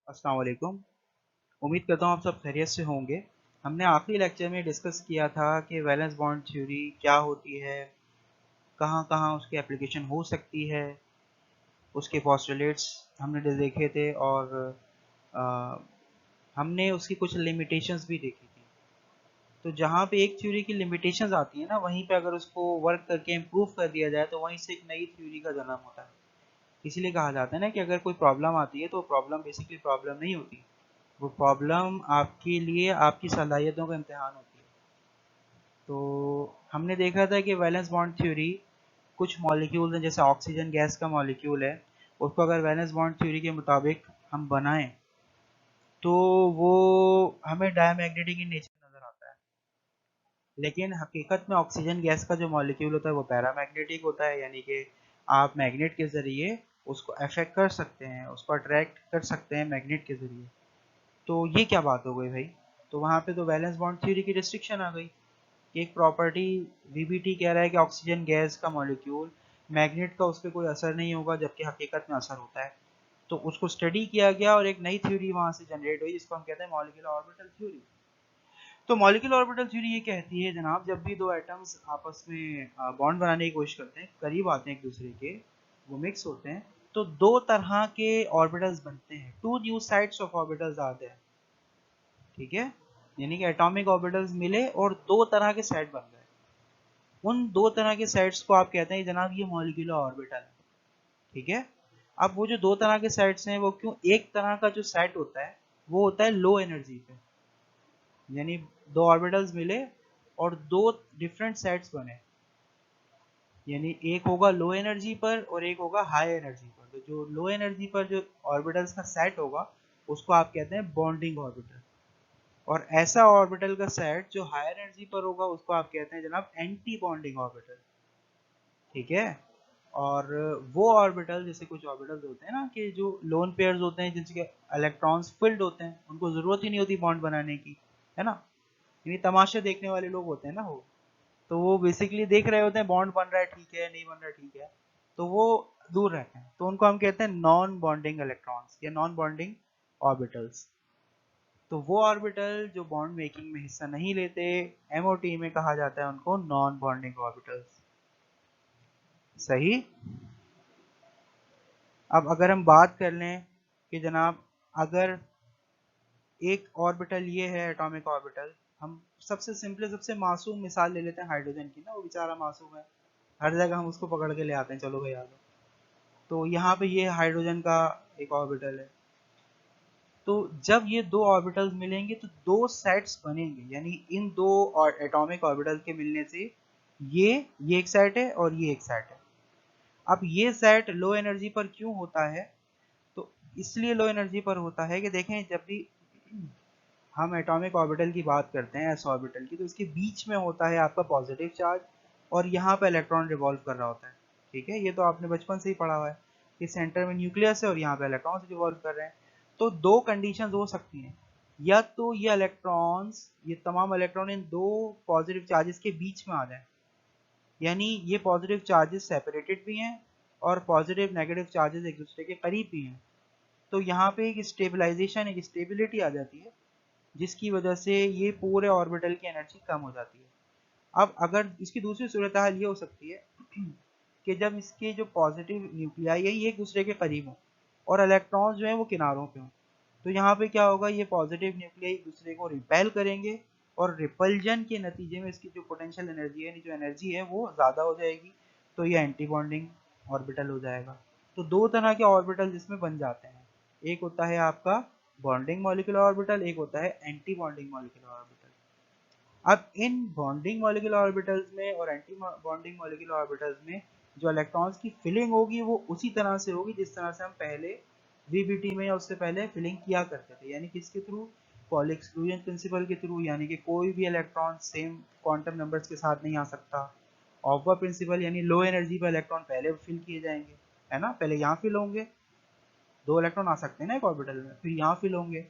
अस्सलाम वालेकुम। उम्मीद करता हूँ आप सब खैरियत से होंगे। हमने आखिरी लेक्चर में डिस्कस किया था कि वैलेंस बॉन्ड थ्योरी क्या होती है, कहाँ-कहाँ उसकी एप्लीकेशन हो सकती है, उसके पोस्टुलेट्स हमने देखे थे और अ, हमने उसकी कुछ लिमिटेशंस भी देखी थी। तो जहाँ पे एक थ्योरी की लिमिटेशंस आती है ना, वहीं पे अगर उसको वर्क करके इम्प्रूव कर दिया जाए तो वहीं से एक नई थ्योरी का जन्म होता है। इसीलिए कहा जाता है ना कि अगर कोई प्रॉब्लम आती है तो प्रॉब्लम बेसिकली प्रॉब्लम नहीं होती, वो प्रॉब्लम आपके लिए आपकी सलाहियतों का इम्तिहान होती है। तो हमने देखा था कि वैलेंस बॉन्ड थ्योरी कुछ मॉलिक्यूल हैं, जैसे ऑक्सीजन गैस का मॉलिक्यूल है, उसको अगर वैलेंस बॉन्ड थ्योरी के मुताबिक हम बनाएं तो वो हमें डायमैग्नेटिक इन नेचर नज़र आता है। लेकिन हकीकत में ऑक्सीजन गैस का जो मॉलिक्यूल होता है वो पैरामैग्नेटिक होता है, यानी कि आप मैग्नेट के ज़रिए उसको अफेक्ट कर सकते हैं, उसको अट्रैक्ट कर सकते हैं मैग्नेट के ज़रिए। तो ये क्या बात हो गई भाई? तो वहाँ पे तो वैलेंस बॉन्ड थ्योरी की रिस्ट्रिक्शन आ गई। एक प्रॉपर्टी वीबीटी कह रहा है कि ऑक्सीजन गैस का मॉलिक्यूल मैग्नेट का उस पर कोई असर नहीं होगा, जबकि हकीकत में असर होता है। तो उसको स्टडी किया गया और एक नई थ्योरी वहाँ से जनरेट हुई, जिसको हम कहते हैं मॉलिक्यूलर ऑर्बिटल थ्योरी। तो मॉलिक्यूलर ऑर्बिटल थ्योरी ये कहती है जनाब, जब भी दो एटम्स आपस में बॉन्ड बनाने की कोशिश करते हैं, करीब आते हैं एक दूसरे के, वो मिक्स होते हैं, तो दो तरह के ऑर्बिटल्स बनते हैं, two new sides of orbitals आते हैं। ठीक है, यानी कि एटॉमिक ऑर्बिटल्स मिले और दो तरह के सेट बन गए। उन दो तरह के सेट्स को आप कहते हैं जनाब ये मॉलिक्यूलर ऑर्बिटल है। ठीक है, अब वो जो दो तरह के सेट्स हैं वो क्यों, एक तरह का जो सेट होता है वो होता है लो एनर्जी पे, यानी दो ऑर्बिटल्स मिले और दो डिफरेंट सेट्स बने, यानी एक होगा लो एनर्जी पर और एक होगा हाई एनर्जी पर। तो जो लो एनर्जी पर जो ऑर्बिटल्स का सेट होगा उसको आप कहते हैं बॉन्डिंग ऑर्बिटल, और ऐसा ऑर्बिटल का सेट जो हायर एनर्जी पर होगा उसको आप कहते हैं जनाब एंटी बॉन्डिंग ऑर्बिटल। ठीक है, और वो ऑर्बिटल, जैसे कुछ ऑर्बिटल्स होते हैं ना कि जो लोन पेयर्स होते हैं जिनके इलेक्ट्रॉन्स फिल्ड होते हैं, उनको जरूरत ही नहीं होती बॉन्ड बनाने की, है ना, यानी तमाशे देखने वाले लोग होते हैं ना वो, तो वो बेसिकली देख रहे होते हैं बॉन्ड बन रहा है ठीक है, नहीं बन रहा है ठीक है, तो वो दूर रहते हैं, तो उनको हम कहते हैं नॉन बॉन्डिंग इलेक्ट्रॉन्स या नॉन बॉन्डिंग ऑर्बिटल्स। तो वो ऑर्बिटल जो बॉन्ड मेकिंग में हिस्सा नहीं लेते, एमओटी में कहा जाता है उनको नॉन बॉन्डिंग ऑर्बिटल्स। सही। अब अगर हम बात कर लें कि जनाब अगर एक ऑर्बिटल ये है एटॉमिक ऑर्बिटल, हम सबसे सिंपल सबसे मासूम मिसाल ले लेते हैं हाइड्रोजन की ना, वो बेचारा मासूम है, हर जगह हम उसको पकड़ के ले आते हैं, चलो भाई आ जाओ। तो यहाँ पे ये हाइड्रोजन का एक ऑर्बिटल है। तो जब ये दो ऑर्बिटल्स मिलेंगे तो दो सेट्स बनेंगे, यानी इन दो और एटॉमिक ऑर्बिटल के मिलने से ये एक सेट है और ये एक सेट है। अब ये सेट लो एनर्जी पर क्यों होता है? तो इसलिए लो एनर्जी पर होता है कि देखें, जब भी हम एटॉमिक ऑर्बिटल की बात करते हैं एस ऑर्बिटल की, तो उसके बीच में होता है आपका पॉजिटिव चार्ज और यहाँ पे इलेक्ट्रॉन रिवॉल्व कर रहा होता है। ठीक है, ये तो आपने बचपन से ही पढ़ा हुआ है कि सेंटर में न्यूक्लियस है और यहाँ पे इलेक्ट्रॉन्स रिवॉल्व कर रहे हैं। तो दो कंडीशंस हो सकती हैं, या तो ये इलेक्ट्रॉन्स, ये तमाम इलेक्ट्रॉन इन दो पॉजिटिव चार्जेस के बीच में आ जाए, यानी ये पॉजिटिव चार्जेस सेपरेटेड भी हैं और पॉजिटिव नेगेटिव चार्जेस एक दूसरे के करीब भी हैं। तो यहाँ पे एक स्टेबलाइजेशन, एक स्टेबिलिटी आ जाती है, जिसकी वजह से ये पूरे ऑर्बिटल की एनर्जी कम हो जाती है। अब अगर इसकी दूसरी सूरत हाल ये हो सकती है कि जब इसके जो पॉजिटिव न्यूक्लियाई है ये एक दूसरे के करीब हो और इलेक्ट्रॉन्स जो है वो किनारों पे हों, तो यहाँ पे क्या होगा, ये पॉजिटिव न्यूक्लियाई एक दूसरे को रिपेल करेंगे और रिपल्जन के नतीजे में इसकी जो पोटेंशियल एनर्जी है, जो एनर्जी है वो ज़्यादा हो जाएगी, तो ये एंटी बॉन्डिंग ऑर्बिटल हो जाएगा। तो दो तरह के ऑर्बिटल जिसमें बन जाते हैं, एक होता है आपका बॉन्डिंग मॉलिक्यूलर ऑर्बिटल, एक होता है एंटी बॉन्डिंग मॉलिक्यूलर ऑर्बिटल। अब इन बॉन्डिंग मॉलिक्यूलर ऑर्बिटल्स में और एंटी बॉन्डिंग मॉलिक्यूलर ऑर्बिटल्स में जो इलेक्ट्रॉन्स की फिलिंग होगी वो उसी तरह से होगी जिस तरह से हम पहले वीबीटी में या उससे पहले फिलिंग किया करते थे, यानी किसके थ्रू, पॉली एक्सक्लूजन प्रिंसिपल के थ्रू, यानी कि कोई भी इलेक्ट्रॉन सेम क्वांटम नंबर्स के साथ नहीं आ सकता। ऑफर प्रिंसिपल, यानी लो एनर्जी पर इलेक्ट्रॉन पहले फिल किए जाएंगे, है ना, पहले यहाँ फिल होंगे, दो इलेक्ट्रॉन आ सकते हैं ना एक ऑर्बिटल में, फिर यहाँ फिल होंगे,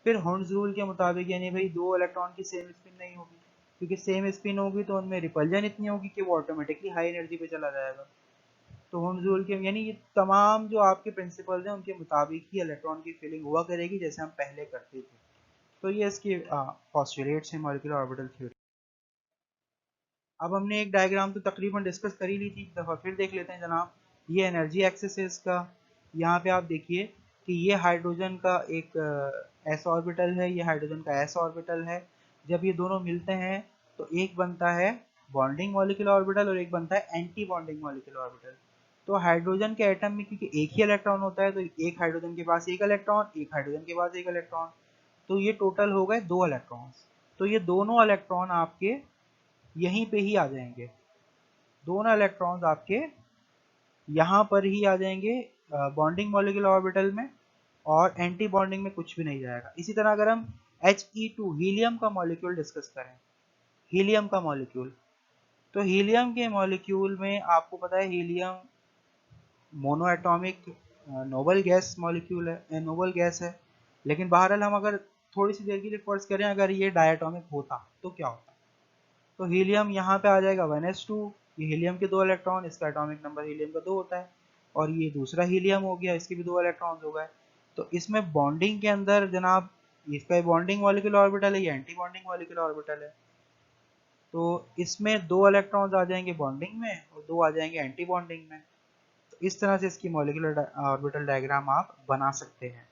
फिर हॉर्न्स रूल के मुताबिक यानी भाई दो इलेक्ट्रॉन की सेम स्पिन नहीं होगी, क्योंकि सेम स्पिन होगी तो उनमें रिपल्जन इतनी होगी कि वो ऑटोमेटिकली हाई एनर्जी पे चला जाएगा। तो ओम्स रूल के यानी ये तमाम जो आपके प्रिंसिपल्स हैं उनके मुताबिक ही इलेक्ट्रॉन की फिलिंग हुआ करेगी जैसे हम पहले करते थे। तो ये इसके पोस्टुलेट्स हैं मॉलिक्यूलर ऑर्बिटल थ्योरी। अब हमने एक डायग्राम तो तकरीबन डिस्कस कर ही ली थी, एक दफ़ा फिर देख लेते हैं जनाब। ये एनर्जी एक्सिस है इसका। यहाँ पे आप देखिए कि ये हाइड्रोजन का एक एस ऑर्बिटल है, ये हाइड्रोजन का एस ऑर्बिटल है। जब ये दोनों मिलते हैं तो एक बनता है बॉन्डिंग मॉलिक्यूलर ऑर्बिटल और एक बनता है एंटी बॉन्डिंग मॉलिक्यूलर ऑर्बिटल। तो हाइड्रोजन के एटम में क्योंकि एक ही इलेक्ट्रॉन होता है तो एक हाइड्रोजन के पास एक इलेक्ट्रॉन, एक हाइड्रोजन के पास एक इलेक्ट्रॉन, तो ये टोटल हो गए 2 इलेक्ट्रॉन्स। तो ये दोनों इलेक्ट्रॉन आपके यहीं पे ही आ जाएंगे, दोनों इलेक्ट्रॉन्स आपके यहाँ पर ही आ जाएंगे बॉन्डिंग मॉलिक्यूलर ऑर्बिटल में, और एंटी बॉन्डिंग में कुछ भी नहीं जाएगा। इसी तरह अगर हम He2 हीलियम का मॉलिक्यूल डिस्कस करें, हीलियम का मॉलिक्यूल, तो हीलियम के मॉलिक्यूल में आपको पता है helium mono atomic noble gas molecule है, नोबल गैस है। लेकिन बहरहाल हम अगर थोड़ी सी देर के लिए फर्ज करें अगर ये डायटोमिक होता तो क्या होता। तो हीलियम यहाँ पे आ जाएगा 1s2, ये हीलियम के 2 इलेक्ट्रॉन, इसका एटॉमिक नंबर हीलियम का 2 होता है, और ये दूसरा हीलियम हो गया, इसके भी 2 इलेक्ट्रॉन हो गए। तो इसमें बॉन्डिंग के अंदर जनाब इसका बॉन्डिंग मॉलिक्यूलर ऑर्बिटल है, ये एंटी बॉन्डिंग मॉलिक्यूलर ऑर्बिटल है। तो इसमें 2 इलेक्ट्रॉन्स आ जाएंगे बॉन्डिंग में और 2 आ जाएंगे एंटी बॉन्डिंग में। तो इस तरह से इसकी मॉलिक्यूलर ऑर्बिटल डायग्राम आप बना सकते हैं।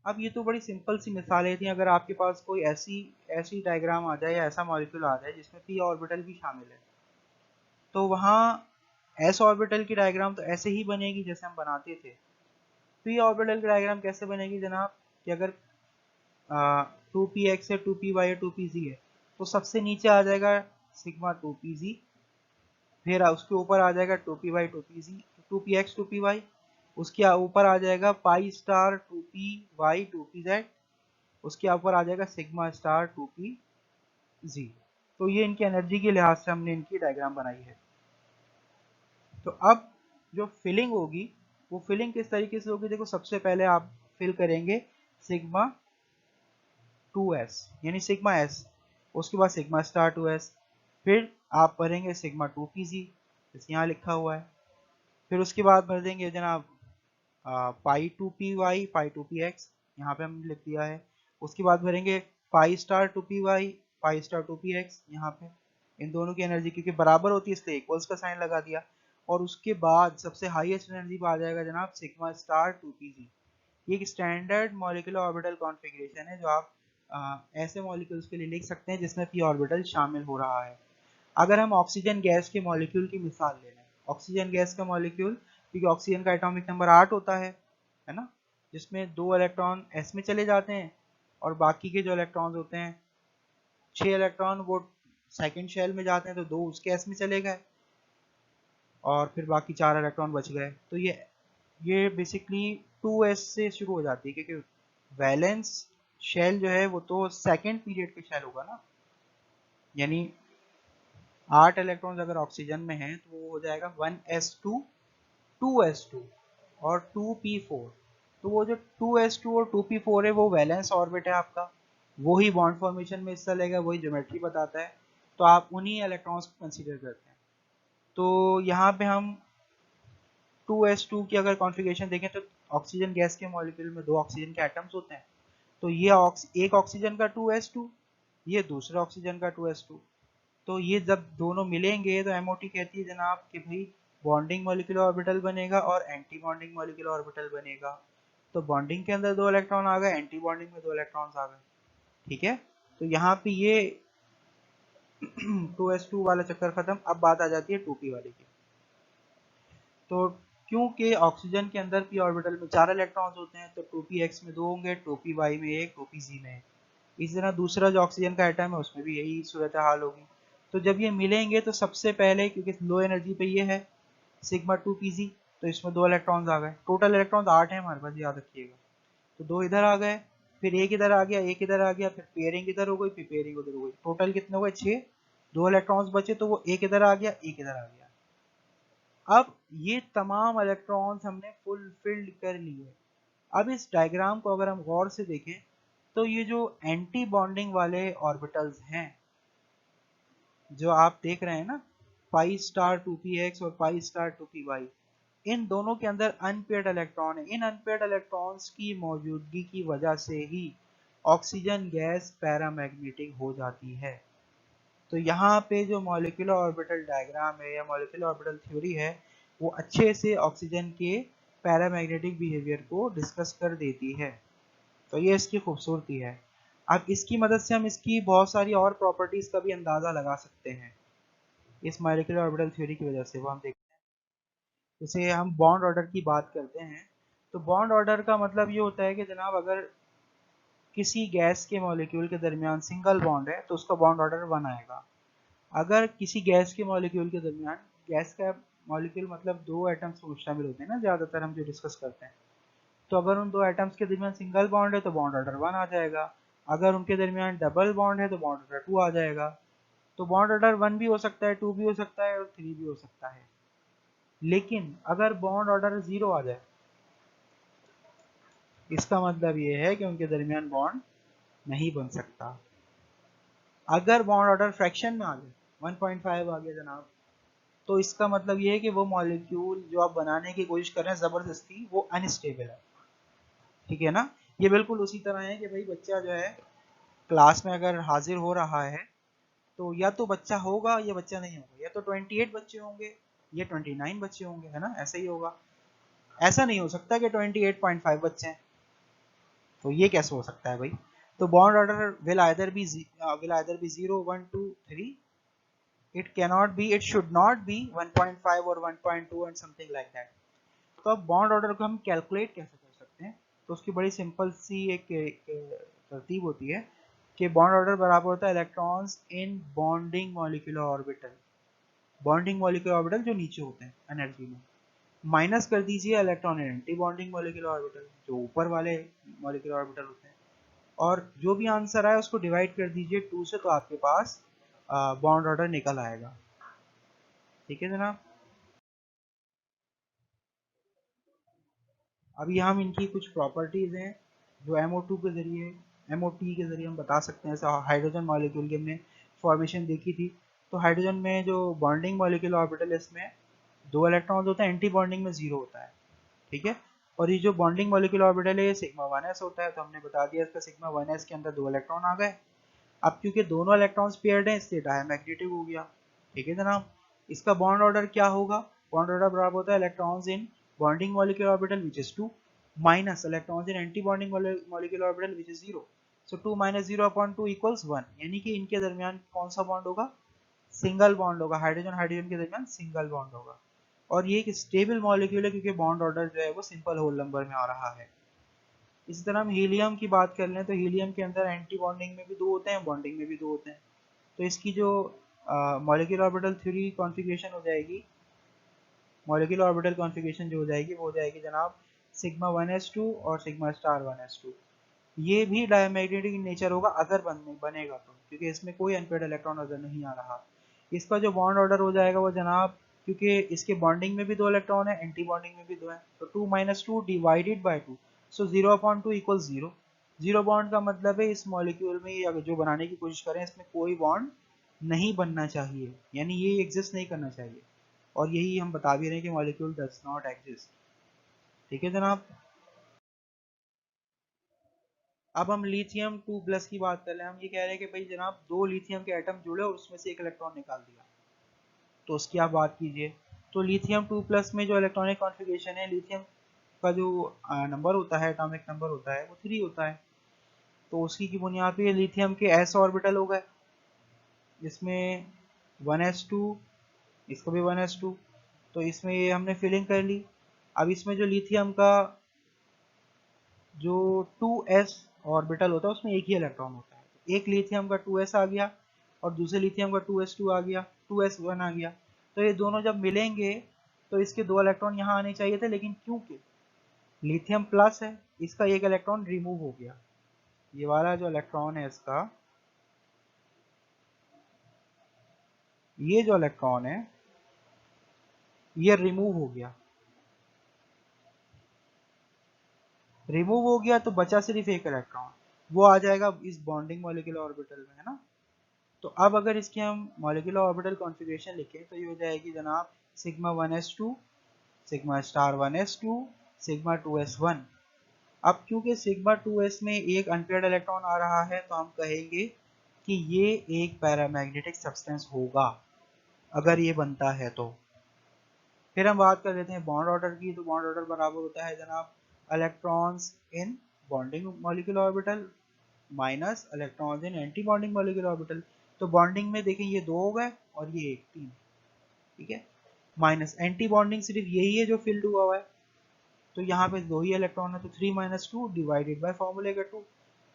अब ये तो बड़ी सिंपल सी मिसालें थी। अगर आपके पास कोई ऐसी ऐसी डायग्राम आ जाए या ऐसा मॉलिक्यूल आ जाए जिसमें पी ऑर्बिटल भी शामिल है, तो वहाँ एस ऑर्बिटल की डायग्राम तो ऐसे ही बनेगी जैसे हम बनाते थे। पी ऑर्बिटल की डायग्राम कैसे बनेगी जनाब कि अगर 2px है, 2py है, 2pz है, तो सबसे नीचे आ जाएगा सिग्मा 2pz, फिर उसके ऊपर आ जाएगा 2py 2pz, 2px 2py, उसके ऊपर आ जाएगा पाई स्टार 2py 2pz, उसके ऊपर आ जाएगा सिग्मा स्टार 2pz। तो ये इनकी एनर्जी के लिहाज से हमने इनकी डायग्राम बनाई है। तो अब जो फिलिंग होगी वो फिलिंग किस तरीके से होगी, देखो सबसे पहले आप फिल करेंगे सिग्मा 2s यानी सिग्मा s, उसके बाद सिग्मा स्टार 2s, फिर आप भरेंगे सिग्मा 2pz जैसे यहाँ लिखा हुआ है, फिर उसके बाद भर देंगे जनाब पाई 2py पाई 2px, यहाँ पे हमने लिख दिया है। उसके बाद भरेंगे pi star 2py pi star 2px, यहाँ पे इन दोनों की एनर्जी क्योंकि बराबर होती है इसलिए इक्वल्स का साइन लगा दिया। और उसके बाद सबसे हाईएस्ट एनर्जी पे आ जाएगा जनाब सिग्मा स्टार 2pz। ये एक स्टैंडर्ड मॉलिक्यूलर ऑर्बिटल कॉन्फ़िगरेशन है जो आप ऐसे मॉलिक्यूल्स के लिए लिख सकते हैं जिसमें पी ऑर्बिटल शामिल हो रहा है। अगर हम ऑक्सीजन गैस के मॉलिक्यूल की मिसाल ले लें, ऑक्सीजन गैस का मॉलिक्यूल, क्योंकि ऑक्सीजन का एटॉमिक नंबर 8 होता है ना, जिसमें 2 इलेक्ट्रॉन s में चले जाते हैं और बाकी के जो इलेक्ट्रॉन्स होते हैं 6 इलेक्ट्रॉन वो सेकंड शेल में जाते हैं, तो 2 उसके s में चले गए और फिर बाकी 4 इलेक्ट्रॉन बच गए। तो ये बेसिकली 2s से शुरू हो जाती है क्योंकि वैलेंस शेल जो है वो तो सेकंड पीरियड का शेल होगा ना, यानी 8 इलेक्ट्रॉन्स अगर ऑक्सीजन में हैं तो वो हो जाएगा 1s2 2s2 और 2p4। तो वो जो 2s2 और 2p4 है वो वैलेंस ऑर्बिट है आपका, वही बॉन्ड फॉर्मेशन में हिस्सा लेगा, वही ज्योमेट्री बताता है, तो आप उन्हीं इलेक्ट्रॉन्स को कंसीडर करते हैं। तो यहाँ पे हम 2s2 की अगर कॉन्फ़िगरेशन देखें तो ऑक्सीजन गैस के मॉलिक्यूल में 2 ऑक्सीजन के एटम्स होते हैं, तो ये एक ऑक्सीजन का 2s2, ये दूसरा ऑक्सीजन का 2s2। तो ये जब दोनों मिलेंगे तो एमओटी कहती है जनाब कि भाई बॉन्डिंग मॉलिक्यूलर ऑर्बिटल बनेगा और एंटी बॉन्डिंग मॉलिक्यूलर ऑर्बिटल बनेगा। तो बॉन्डिंग के अंदर 2 इलेक्ट्रॉन आ गए, एंटी बॉन्डिंग में 2 इलेक्ट्रॉन्स आ गए। ठीक है, तो यहाँ पे ये 2s2 वाला चक्कर खत्म। अब बात आ जाती है 2p वाले की। तो क्योंकि ऑक्सीजन के अंदर p ऑर्बिटल में 4 इलेक्ट्रॉन्स होते हैं तो 2px में 2 होंगे, 2py में 1, 2pz में 1। इसी तरह दूसरा जो ऑक्सीजन का एटम है उसमें भी यही सूरत हाल होगी। तो जब ये मिलेंगे तो सबसे पहले क्योंकि लो एनर्जी पे ये है सिग्मा 2pz, तो इसमें 2 इलेक्ट्रॉन्स आ गए, टोटल इलेक्ट्रॉन्स 8 है हमारे पास, याद रखिएगा। तो 2 इधर आ गए, फिर एक इधर आ गया, एक इधर आ गया, फिर पेयरिंग इधर हो गई, फिर पेयरिंग उधर हो गई, टोटल कितने हो गए 6। 2 इलेक्ट्रॉन्स बचे तो वो एक इधर आ गया, एक इधर आ गया। अब ये तमाम इलेक्ट्रॉन्स हमने फुलफिल्ड कर लिए। अब इस डायग्राम को अगर हम गौर से देखें तो ये जो एंटी बॉन्डिंग वाले ऑर्बिटल्स हैं जो आप देख रहे हैं ना, पाई स्टार 2px और पाई स्टार 2py, इन दोनों के अंदर अनपेयर्ड इलेक्ट्रॉन है। इन अनपेयर्ड इलेक्ट्रॉन्स की मौजूदगी की वजह से ही ऑक्सीजन गैस पैरामैग्नेटिक हो जाती है। तो यहाँ पे जो मॉलिक्यूलर ऑर्बिटल डायग्राम है या मॉलिक्यूलर ऑर्बिटल थ्योरी है वो अच्छे से ऑक्सीजन के पैरामैग्नेटिक बिहेवियर को डिस्कस कर देती है। तो ये इसकी खूबसूरती है। अब इसकी मदद से हम इसकी बहुत सारी और प्रॉपर्टीज का भी अंदाजा लगा सकते हैं इस मॉलिक्यूलर ऑर्बिटल थ्योरी की वजह से। वो हम देखते हैं, जैसे हम बॉन्ड ऑर्डर की बात करते हैं तो बॉन्ड ऑर्डर का मतलब ये होता है कि जनाब अगर किसी गैस के मॉलिक्यूल के दरमियान सिंगल बॉन्ड है तो उसका बॉन्ड ऑर्डर 1 आएगा। अगर किसी गैस के मॉलिक्यूल के दरमियान, गैस का मॉलिक्यूल मतलब दो एटम्स शामिल होते हैं ना ज़्यादातर हम जो डिस्कस करते हैं, तो अगर उन दो एटम्स के दरमियान सिंगल बॉन्ड है तो बॉन्ड ऑर्डर 1 आ जाएगा। अगर उनके दरमियान डबल बॉन्ड है तो बॉन्ड ऑर्डर 2 आ जाएगा। तो बॉन्ड ऑर्डर 1 भी हो सकता है, 2 भी हो सकता है और 3 भी हो सकता है। लेकिन अगर बॉन्ड ऑर्डर 0 आ जाए, इसका मतलब ये है कि उनके दरमियान बॉन्ड नहीं बन सकता। अगर बॉन्ड ऑर्डर फ्रैक्शन में आ जाए, 1.5 आ गया जनाब, तो इसका मतलब ये है कि वो मॉलिक्यूल जो आप बनाने की कोशिश कर रहे हैं जबरदस्ती, वो अनस्टेबल है। ठीक है ना। ये बिल्कुल उसी तरह है कि भाई बच्चा जो है क्लास में अगर हाजिर हो रहा है तो या तो बच्चा होगा या बच्चा नहीं होगा, या तो 28 बच्चे होंगे या 29 बच्चे होंगे, है ना, ऐसा ही होगा। ऐसा नहीं हो सकता कि 28.5 बच्चे हैं, तो ये कैसे हो सकता है भाई। तो bond order will either be 0 1 2 3, it cannot be, it should not be 1.5 और 1.2 and something like that। तो अब बॉन्ड ऑर्डर को हम कैलकुलेट कैसे कर सकते हैं, तो उसकी बड़ी सिंपल सी एक तरतीब होती है कि बॉन्ड ऑर्डर बराबर होता है electrons in bonding molecular orbital. Bonding molecular orbital जो नीचे होते हैं एनर्जी में, माइनस कर दीजिए electron in anti bonding molecular orbital जो ऊपर वाले मॉलिक्यूलर ऑर्बिटल होते हैं, और जो भी आंसर आए उसको डिवाइड कर दीजिए 2 से, तो आपके पास बॉन्ड ऑर्डर निकल आएगा। ठीक है जनाब। अभी हम इनकी कुछ प्रॉपर्टीज़ हैं जो MO2 के ज़रिए, MOT के ज़रिए हम बता सकते हैं। जैसे हाइड्रोजन मॉलिक्यूल की हमने फॉर्मेशन देखी थी, तो हाइड्रोजन में जो बॉन्डिंग मॉलिक्यूल ऑर्बिटल है इसमें 2 इलेक्ट्रॉन्स होते हैं, एंटी बॉन्डिंग में 0 होता है। ठीक है। और ये जो बॉन्डिंग मॉलिक्यूल ऑर्बिटल है ये सिग्मा 1s होता है, तो हमने बता दिया इसका सिग्मा 1s के अंदर 2 इलेक्ट्रॉन आ गए। अब क्योंकि दोनों इलेक्ट्रॉन्स पेयर्ड हैं इसलिए डायमैग्नेटिक हो गया। ठीक है जनाब। इसका बॉन्ड ऑर्डर क्या होगा, बॉन्ड ऑर्डर बराबर होता है electrons in bonding molecular orbital which is 2 minus electrons in anti bonding molecular orbital which is 0। So 2 minus 0 upon 2 equals 1, यानी कि इनके दरमियान कौन सा बॉन्ड होगा, सिंगल बॉन्ड होगा। हाइड्रोजन हाइड्रोजन के दरमियान सिंगल बॉन्ड होगा। और ये एक स्टेबल मॉलिक्यूल है क्योंकि बॉन्ड ऑर्डर जो है वो सिंपल होल नंबर में आ रहा है। इसी तरह हम हीलियम की बात कर लें तो हीलियम के अंदर एंटी बॉन्डिंग में भी 2 होते हैं, बॉन्डिंग में भी 2 होते हैं। तो इसकी जो मॉलिक्यूलर ऑर्बिटल थ्योरी कॉन्फ़िगरेशन हो जाएगी, मॉलिक्यूलर ऑर्बिटल कॉन्फ़िगरेशन जो हो जाएगी वो हो जाएगी जनाब सिग्मा 1s2 और सिग्मा स्टार 1s2। ये भी डायमैग्नेटिक इन नेचर होगा अगर बनेगा तो, क्योंकि इसमें कोई अनपेयर्ड इलेक्ट्रॉन नजर नहीं आ रहा। इसका जो बॉन्ड ऑर्डर हो जाएगा वो जनाब, क्योंकि इसके बॉन्डिंग में भी 2 इलेक्ट्रॉन है, एंटी बॉन्डिंग में भी 2 है, तो 2 minus 2 divided by 2, so 0 upon 2 equal 0। 0 bond का मतलब है इस मॉलिक्यूल में अगर जो बनाने की कोशिश करें इसमें कोई बॉन्ड नहीं बनना चाहिए, यानी ये एग्जिस्ट नहीं करना चाहिए। और यही हम बता भी रहे हैं कि मॉलिक्यूल डज नॉट एग्जिस्ट। ठीक है जनाब। अब हम लिथियम 2 प्लस की बात कर रहे हैं। हम ये कह रहे हैं कि भाई जनाब 2 लिथियम के एटम जुड़े और उसमें से एक इलेक्ट्रॉन निकाल दिया, तो उसकी आप बात कीजिए। तो लिथियम 2 प्लस में जो इलेक्ट्रॉनिक कॉन्फ़िगरेशन है, लिथियम का जो नंबर होता है, एटॉमिक नंबर होता है, वो 3 होता है। तो उसी की बुनियाद पे लिथियम के s ऑर्बिटल हो गए, इसमें 1s2, इसको भी 1s2, तो इसमें ये हमने फिलिंग कर ली। अब इसमें जो लिथियम का जो 2s ऑर्बिटल होता है उसमें एक ही इलेक्ट्रॉन होता है, एक लिथियम का 2s आ गया और दूसरे लिथियम का 2s2 आ गया, 2s1 आ गया। तो ये दोनों जब मिलेंगे तो इसके 2 इलेक्ट्रॉन यहाँ आने चाहिए थे, लेकिन क्योंकि लिथियम प्लस है इसका एक इलेक्ट्रॉन रिमूव हो गया। ये वाला जो इलेक्ट्रॉन है इसका, ये जो इलेक्ट्रॉन है ये रिमूव हो गया। रिमूव हो गया तो बचा सिर्फ एक इलेक्ट्रॉन। वो आ जाएगा इस बॉन्डिंग मॉलिक्यूलर ऑर्बिटल में, है ना। तो अब अगर इसकी हम मॉलिक्यूलर ऑर्बिटल कॉन्फ़िगरेशन लिखें तो ये हो जाएगी जनाब sigma 1s2, sigma star 1s2, sigma 2s1। अब क्योंकि सिग्मा 2s में एक अनपेयर्ड इलेक्ट्रॉन आ रहा है तो हम कहेंगे कि ये एक पैरामैग्नेटिक सब्सटेंस होगा अगर ये बनता है तो। फिर हम बात कर लेते हैं बॉन्ड ऑर्डर की। तो बॉन्ड ऑर्डर बराबर होता है जनाब electrons in bonding molecular orbital minus electrons in anti bonding molecular orbital. तो बॉन्डिंग में देखें ये 2 हो गए और ये 1 3, ठीक है। माइनस एंटी बॉन्डिंग सिर्फ यही है जो फिल्ड हुआ हुआ है, तो यहाँ पे 2 ही इलेक्ट्रॉन है, तो 3 माइनस 2 डिवाइडेड बाय फॉर्मूले का 2,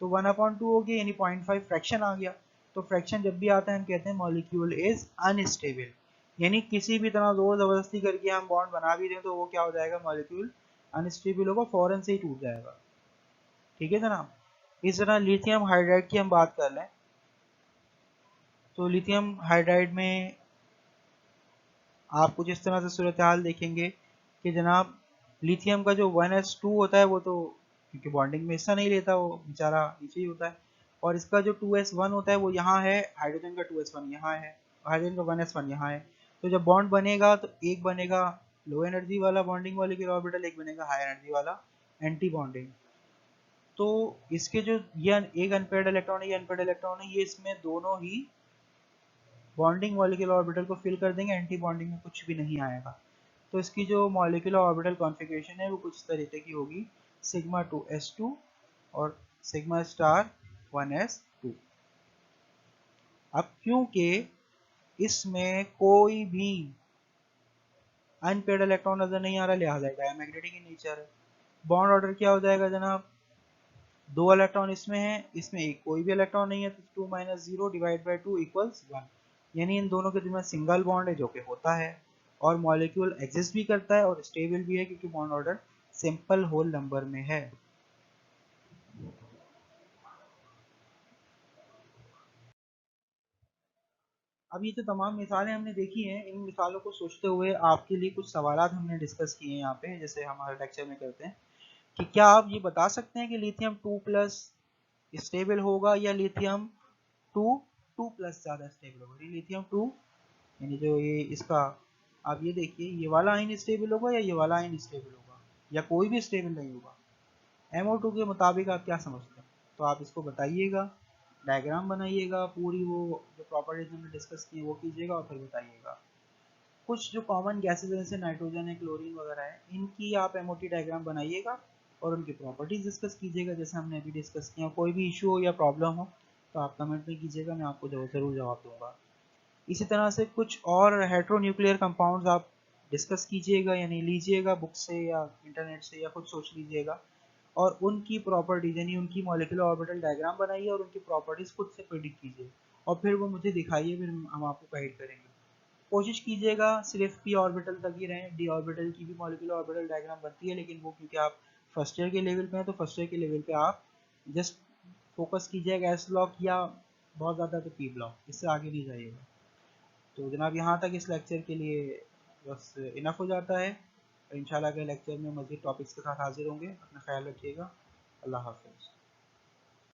तो 1/2 हो गया, यानी 0.5 फ्रैक्शन आ गया। तो फ्रैक्शन जब भी आता है हम कहते हैं मॉलिक्यूल इज अनस्टेबल, यानी किसी भी तरह जोर जबरदस्ती करके हम बॉन्ड बना भी दें तो वो क्या हो जाएगा, मॉलिक्यूल अनस्टेबल होगा, फौरन से ही टूट जाएगा, ठीक है जनाब। इस तरह लिथियम हाइड्राइड की हम बात कर लें तो लिथियम हाइड्राइड में आप कुछ इस तरह से सूरत हाल देखेंगे कि जनाब लिथियम का जो 1s2 होता है वो तो क्योंकि बॉन्डिंग में हिस्सा नहीं लेता, वो बेचारा नीचे ही होता है, और इसका जो 2s1 होता है वो यहाँ है, हाइड्रोजन का 2s1 यहाँ है, हाइड्रोजन का 1s1 यहाँ है। तो जब बॉन्ड बनेगा तो एक बनेगा लो एनर्जी वाला बॉन्डिंग मॉलिक्यूलर ऑर्बिटल, एक बनेगा हाई एनर्जी वाला एंटी बॉन्डिंग। तो इसके जो ये एक अनपेयर्ड इलेक्ट्रॉन है, ये अनपेयर्ड इलेक्ट्रॉन है, ये इसमें दोनों ही बॉन्डिंग मॉलिक्यूलर ऑर्बिटल को फिल कर देंगे, एंटी बॉन्डिंग में कुछ भी नहीं आएगा। तो इसकी जो मॉलिक्यूलर ऑर्बिटल कॉन्फ़िगरेशन है वो कुछ तरीके की होगी, सिग्मा 2s2 और सिग्मा स्टार 1s2। अब क्योंकि इसमें कोई भी अनपेयर्ड इलेक्ट्रॉन नजर नहीं आ रहा, लिहाजा डायमैग्नेटिक इन नेचर है। बॉन्ड ऑर्डर क्या हो जाएगा जनाब, 2 इलेक्ट्रॉन इसमें है, इसमें एक कोई भी इलेक्ट्रॉन नहीं है, तो 2 माइनस 0 डिवाइड बाई 2 इक्वल्स 1, यानी इन दोनों के दरमियान सिंगल बॉन्ड है जो कि होता है, और मॉलिक्यूल एग्जिस्ट भी करता है और स्टेबल भी है क्योंकि bond order simple whole number में है। अब ये तो तमाम मिसालें हमने देखी हैं, इन मिसालों को सोचते हुए आपके लिए कुछ सवालात हमने डिस्कस किए हैं यहाँ पे, जैसे हम हर लेक्चर में करते हैं कि क्या आप ये बता सकते हैं कि लिथियम 2+ स्टेबल होगा या लिथियम 2 2+ ज़्यादा स्टेबल होगा। लिथियम 2 यानी जो ये इसका, आप ये देखिए ये वाला आयन स्टेबल होगा या ये वाला आयन स्टेबल होगा या कोई भी स्टेबल नहीं होगा। MO2 के मुताबिक आप क्या समझते हैं, तो आप इसको बताइएगा, डायग्राम बनाइएगा, पूरी वो जो प्रॉपर्टीज हमने डिस्कस की वो कीजिएगा और फिर बताइएगा। कुछ जो कॉमन गैसेज हैं जैसे नाइट्रोजन है, क्लोरीन वगैरह है, इनकी आप MOT डायग्राम बनाइएगा और उनकी प्रॉपर्टीज डिस्कस कीजिएगा जैसे हमने अभी डिस्कस किया। कोई भी इशू हो या प्रॉब्लम हो तो आप कमेंट में कीजिएगा, मैं आपको ज़रूर जवाब दूंगा। इसी तरह से कुछ और हेट्रोन्यूक्लियर कंपाउंड्स आप डिस्कस कीजिएगा, यानी लीजिएगा बुक से या इंटरनेट से या खुद सोच लीजिएगा, और उनकी प्रॉपर्टीज यानी उनकी मॉलिक्यूलर ऑर्बिटल डायग्राम बनाइए और उनकी प्रॉपर्टीज खुद से प्रेडिक्ट कीजिए और फिर वो मुझे दिखाइए, फिर हम आपको गाइड करेंगे। कोशिश कीजिएगा सिर्फ p ऑर्बिटल तक ही रहें, d ऑर्बिटल की भी मॉलिक्यूलर ऑर्बिटल डायग्राम बनती है, लेकिन वो क्योंकि आप फर्स्ट ईयर के लेवल पे हैं तो फर्स्ट ईयर के लेवल पे आप जस्ट फोकस कीजिएगा s ब्लॉक या बहुत ज़्यादा तो p ब्लॉक, इससे आगे नहीं जाइएगा। तो जनाब यहाँ तक इस लेक्चर के लिए बस इनफ हो जाता है। इंशाल्लाह अगले लेक्चर में मज़ीद टॉपिक्स के साथ हाजिर होंगे। अपना ख्याल रखिएगा। अल्लाह हाफ़िज़।